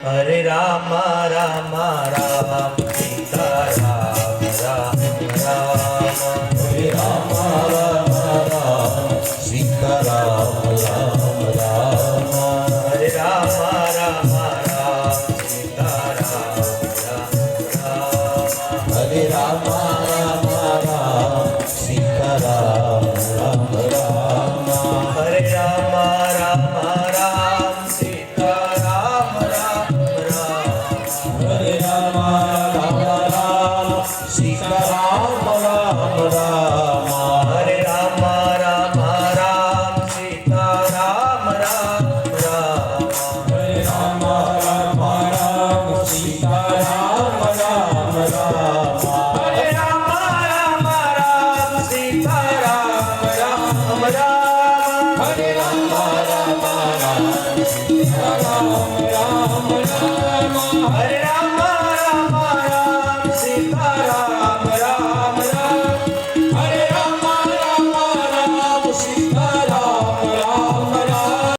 Hare Ram Ram Ram Sita Ram Ram Ram Hare Ram Ram Ram Sita Ram Ram Ram Hare Ram Ram Ram Sita Ram Ram Ram Hare Ram Ram Ram Sita Ram Ram Ram Hare Ram Ram Ram Sita Ram Ram Ram Hare Ram Ram Ram Sita Ram Ram Ram Hare Ram Ram Ram Sita Ram Ram Ram Hare Ram Ram Ram Sita Ram Ram Ram Hare Ram Ram Ram Sita Ram Ram Ram Hare Ram Ram Ram Sita Ram Ram Ram Hare